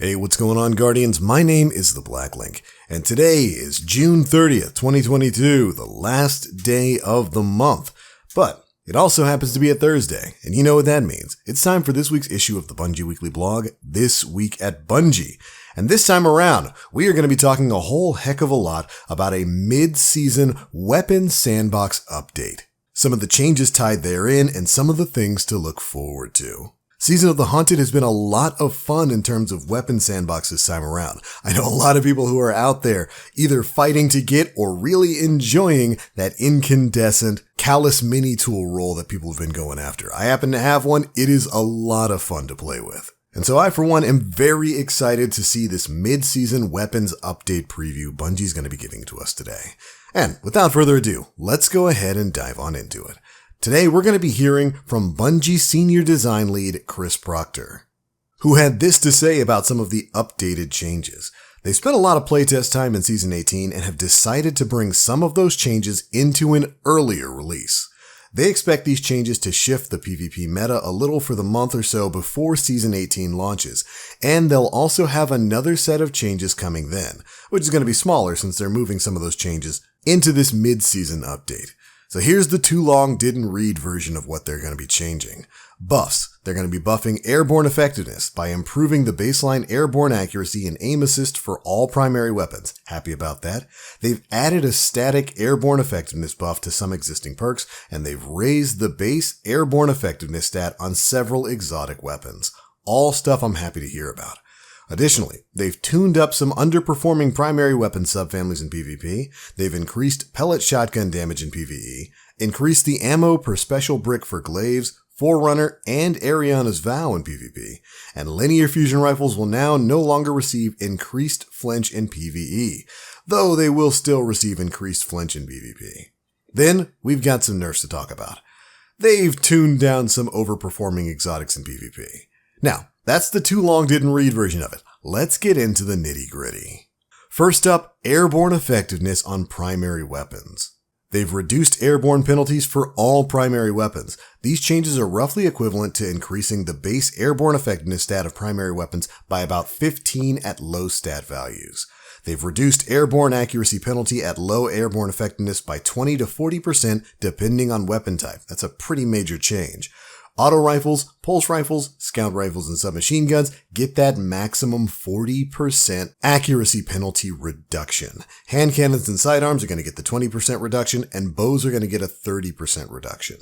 Hey, what's going on, Guardians? My name is the Black Link, and today is June 30th, 2022, the last day of the month. But it also happens to be a Thursday, and you know what that means. It's time for this week's issue of the Bungie Weekly blog, This Week at Bungie. And this time around, we are going to be talking a whole heck of a lot about a mid-season weapons sandbox update, some of the changes tied therein, and some of the things to look forward to. Season of the Hunted has been a lot of fun in terms of weapon sandbox this time around. I know a lot of people who are out there either fighting to get or really enjoying that incandescent callus mini tool roll that people have been going after. I happen to have one. It is a lot of fun to play with. And so I, for one, am very excited to see this mid-season weapons update preview Bungie's going to be giving to us today. And without further ado, let's go ahead and dive on into it. Today, we're going to be hearing from Bungie Senior Design Lead Chris Proctor, who had this to say about some of the updated changes. They spent a lot of playtest time in Season 18 and have decided to bring some of those changes into an earlier release. They expect these changes to shift the PvP meta a little for the month or so before Season 18 launches, and they'll also have another set of changes coming then, which is going to be smaller since they're moving some of those changes into this mid-season update. So here's the too long didn't read version of what they're going to be changing. Buffs. They're going to be buffing Airborne Effectiveness by improving the baseline airborne accuracy and aim assist for all primary weapons. Happy about that. They've added a static Airborne Effectiveness buff to some existing perks, and they've raised the base Airborne Effectiveness stat on several exotic weapons. All stuff I'm happy to hear about. Additionally, they've tuned up some underperforming primary weapon subfamilies in PvP, they've increased pellet shotgun damage in PvE, increased the ammo per special brick for glaives, Forerunner, and Ariana's Vow in PvP, and linear fusion rifles will now no longer receive increased flinch in PvE, though they will still receive increased flinch in PvP. Then, we've got some nerfs to talk about. They've tuned down some overperforming exotics in PvP. Now, that's the too long didn't read version of it. Let's get into the nitty gritty. First up, Airborne Effectiveness on primary weapons. They've reduced airborne penalties for all primary weapons. These changes are roughly equivalent to increasing the base airborne effectiveness stat of primary weapons by about 15 at low stat values. They've reduced airborne accuracy penalty at low airborne effectiveness by 20 to 40% depending on weapon type. That's a pretty major change. Auto rifles, pulse rifles, scout rifles, and submachine guns get that maximum 40% accuracy penalty reduction. Hand cannons and sidearms are going to get the 20% reduction, and bows are going to get a 30% reduction.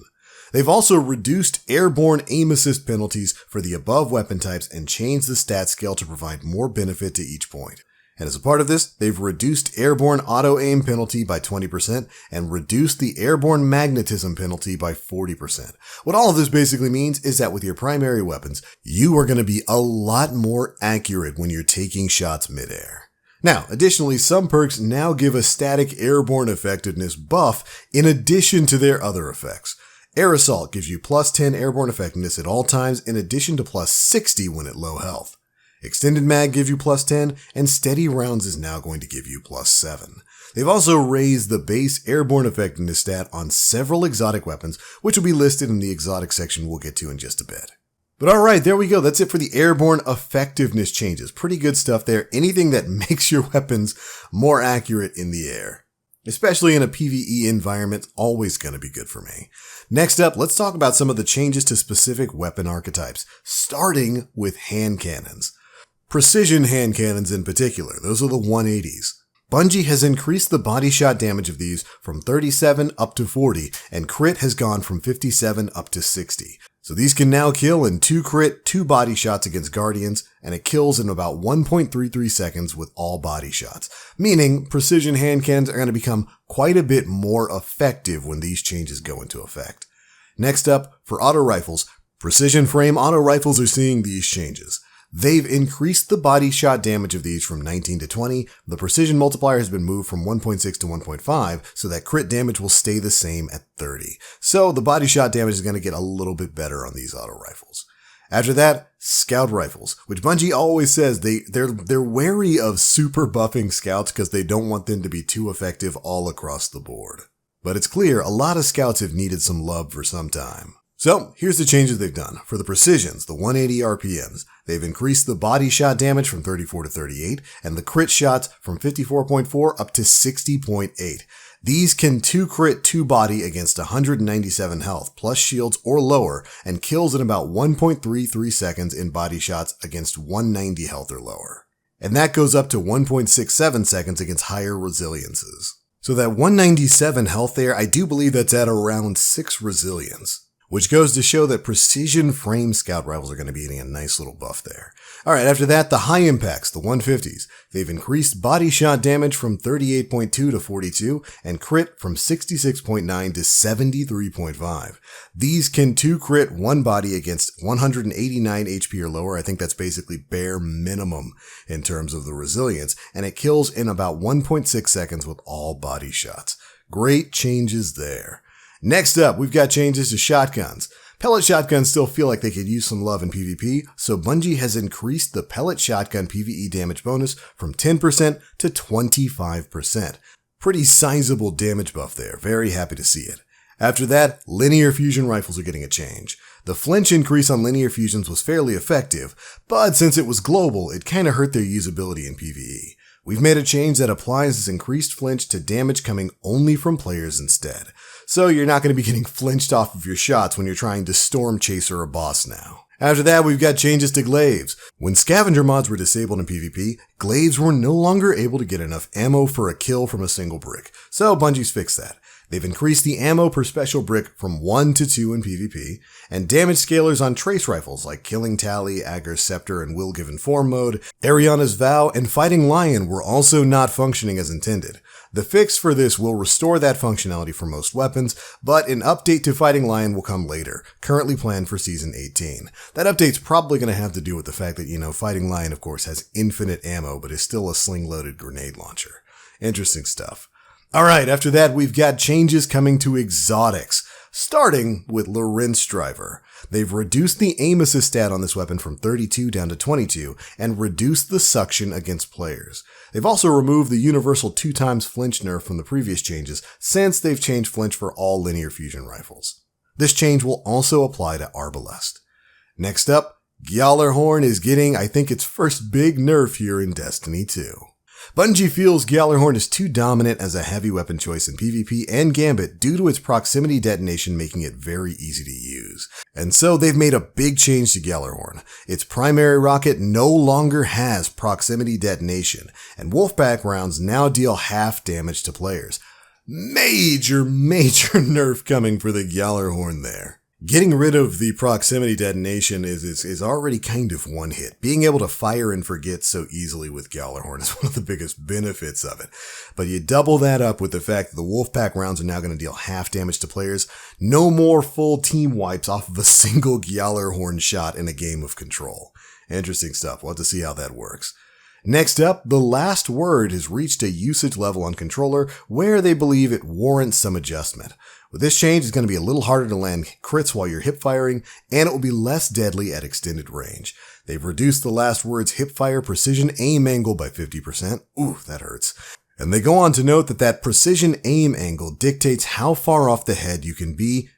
They've also reduced airborne aim assist penalties for the above weapon types and changed the stat scale to provide more benefit to each point. And as a part of this, they've reduced airborne auto-aim penalty by 20% and reduced the airborne magnetism penalty by 40%. What all of this basically means is that with your primary weapons, you are going to be a lot more accurate when you're taking shots midair. Now, additionally, some perks now give a static airborne effectiveness buff in addition to their other effects. Air Assault gives you plus 10 airborne effectiveness at all times in addition to plus 60 when at low health. Extended Mag gives you plus 10, and Steady Rounds is now going to give you plus 7. They've also raised the base airborne effectiveness stat on several exotic weapons, which will be listed in the exotic section we'll get to in just a bit. But alright, there we go. That's it for the airborne effectiveness changes. Pretty good stuff there. Anything that makes your weapons more accurate in the air, especially in a PvE environment, always going to be good for me. Next up, let's talk about some of the changes to specific weapon archetypes, starting with hand cannons. Precision hand cannons in particular, those are the 180s. Bungie has increased the body shot damage of these from 37 up to 40, and crit has gone from 57 up to 60. So these can now kill in 2 crit, 2 body shots against Guardians, and it kills in about 1.33 seconds with all body shots, meaning precision hand cannons are going to become quite a bit more effective when these changes go into effect. Next up, for auto rifles, precision frame auto rifles are seeing these changes. They've increased the body shot damage of these from 19 to 20. The precision multiplier has been moved from 1.6 to 1.5 so that crit damage will stay the same at 30. So the body shot damage is going to get a little bit better on these auto rifles. After that, scout rifles, which Bungie always says they're wary of super buffing scouts because they don't want them to be too effective all across the board. But it's clear a lot of scouts have needed some love for some time. So, here's the changes they've done. For the precisions, the 180 RPMs, they've increased the body shot damage from 34 to 38, and the crit shots from 54.4 up to 60.8. These can 2 crit 2 body against 197 health, plus shields or lower, and kills in about 1.33 seconds in body shots against 190 health or lower. And that goes up to 1.67 seconds against higher resiliences. So that 197 health there, I do believe that's at around 6 resilience. Which goes to show that precision frame scout rifles are going to be getting a nice little buff there. Alright, after that, the high impacts, the 150s. They've increased body shot damage from 38.2 to 42, and crit from 66.9 to 73.5. These can 2 crit 1 body against 189 HP or lower. I think that's basically bare minimum in terms of the resilience, and it kills in about 1.6 seconds with all body shots. Great changes there. Next up, we've got changes to shotguns. Pellet shotguns still feel like they could use some love in PvP, so Bungie has increased the pellet shotgun PvE damage bonus from 10% to 25%. Pretty sizable damage buff there, very happy to see it. After that, linear fusion rifles are getting a change. The flinch increase on linear fusions was fairly effective, but since it was global, it kinda hurt their usability in PvE. We've made a change that applies this increased flinch to damage coming only from players instead. So you're not going to be getting flinched off of your shots when you're trying to storm chaser a boss now. After that, we've got changes to glaives. When scavenger mods were disabled in PvP, glaives were no longer able to get enough ammo for a kill from a single brick. So Bungie's fixed that. They've increased the ammo per special brick from 1 to 2 in PvP, and damage scalers on trace rifles like Killing Tally, Agger's Scepter, and Will Given Form mode, Ariana's Vow, and Fighting Lion were also not functioning as intended. The fix for this will restore that functionality for most weapons, but an update to Fighting Lion will come later, currently planned for Season 18. That update's probably going to have to do with the fact that, Fighting Lion, of course, has infinite ammo, but is still a sling-loaded grenade launcher. Interesting stuff. Alright, after that, we've got changes coming to exotics, starting with Lorentz Driver. They've reduced the aim assist stat on this weapon from 32 down to 22, and reduced the suction against players. They've also removed the universal 2x flinch nerf from the previous changes, since they've changed flinch for all linear fusion rifles. This change will also apply to Arbalest. Next up, GJALLARHORN is getting, I think, its first big nerf here in Destiny 2. Bungie feels GJALLARHORN is too dominant as a heavy weapon choice in PvP and Gambit due to its proximity detonation making it very easy to use. And so they've made a big change to GJALLARHORN. Its primary rocket no longer has proximity detonation, and Wolfpack rounds now deal half damage to players. Major nerf coming for the GJALLARHORN there. Getting rid of the proximity detonation is already kind of one hit. Being able to fire and forget so easily with GJALLARHORN is one of the biggest benefits of it. But you double that up with the fact that the Wolfpack rounds are now going to deal half damage to players. No more full team wipes off of a single GJALLARHORN shot in a game of Control. Interesting stuff. We'll have to see how that works. Next up, the last word has reached a usage level on controller where they believe it warrants some adjustment. With this change, it's going to be a little harder to land crits while you're hip firing, and it will be less deadly at extended range. They've reduced the last word's hip fire precision aim angle by 50%. Ooh, that hurts. And they go on to note that precision aim angle dictates how far off the head you can be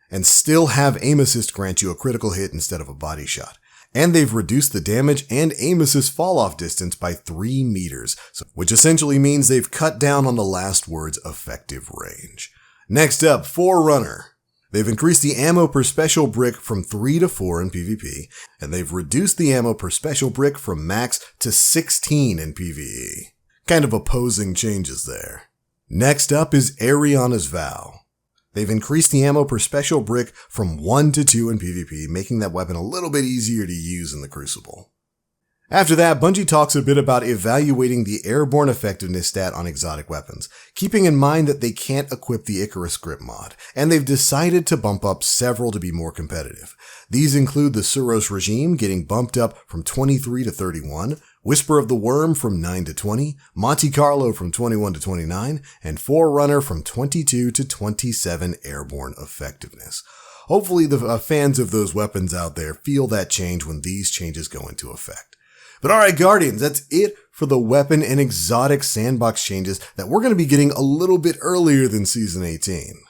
and still have aim assist grant you a critical hit instead of a body shot. And they've reduced the damage and aim assist fall-off distance by 3 meters, which essentially means they've cut down on the last word's effective range. Next up, Forerunner. They've increased the ammo per special brick from 3 to 4 in PvP, and they've reduced the ammo per special brick from max to 16 in PvE. Kind of opposing changes there. Next up is Ariana's Vow. They've increased the ammo per special brick from 1 to 2 in PvP, making that weapon a little bit easier to use in the Crucible. After that, Bungie talks a bit about evaluating the Airborne Effectiveness stat on exotic weapons, keeping in mind that they can't equip the Icarus Grip mod, and they've decided to bump up several to be more competitive. These include the Suros Regime getting bumped up from 23 to 31, Whisper of the Worm from 9 to 20, Monte Carlo from 21 to 29, and Forerunner from 22 to 27 Airborne Effectiveness. Hopefully the fans of those weapons out there feel that change when these changes go into effect. But alright Guardians, that's it for the weapon and exotic sandbox changes that we're going to be getting a little bit earlier than Season 18.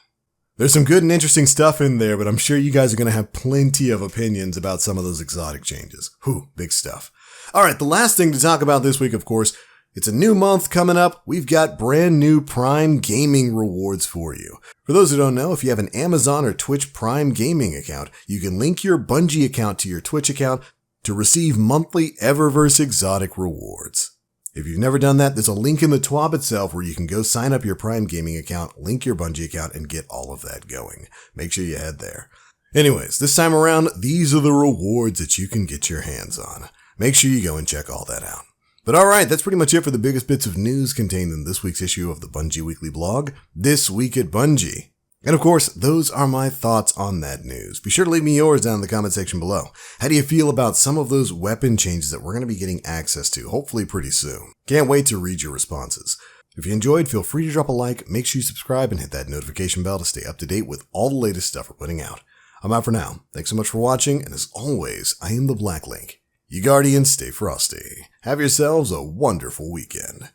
There's some good and interesting stuff in there, but I'm sure you guys are going to have plenty of opinions about some of those exotic changes. Whew, big stuff. All right, the last thing to talk about this week, of course, it's a new month coming up. We've got brand new Prime Gaming rewards for you. For those who don't know, if you have an Amazon or Twitch Prime Gaming account, you can link your Bungie account to your Twitch account to receive monthly Eververse exotic rewards. If you've never done that, there's a link in the TWAB itself where you can go sign up your Prime Gaming account, link your Bungie account, and get all of that going. Make sure you head there. Anyways, this time around, these are the rewards that you can get your hands on. Make sure you go and check all that out. But alright, that's pretty much it for the biggest bits of news contained in this week's issue of the Bungie Weekly blog, This Week at Bungie. And of course, those are my thoughts on that news. Be sure to leave me yours down in the comment section below. How do you feel about some of those weapon changes that we're going to be getting access to, hopefully pretty soon? Can't wait to read your responses. If you enjoyed, feel free to drop a like, make sure you subscribe, and hit that notification bell to stay up to date with all the latest stuff we're putting out. I'm out for now. Thanks so much for watching, and as always, I am the Black Link. You Guardians, stay frosty. Have yourselves a wonderful weekend.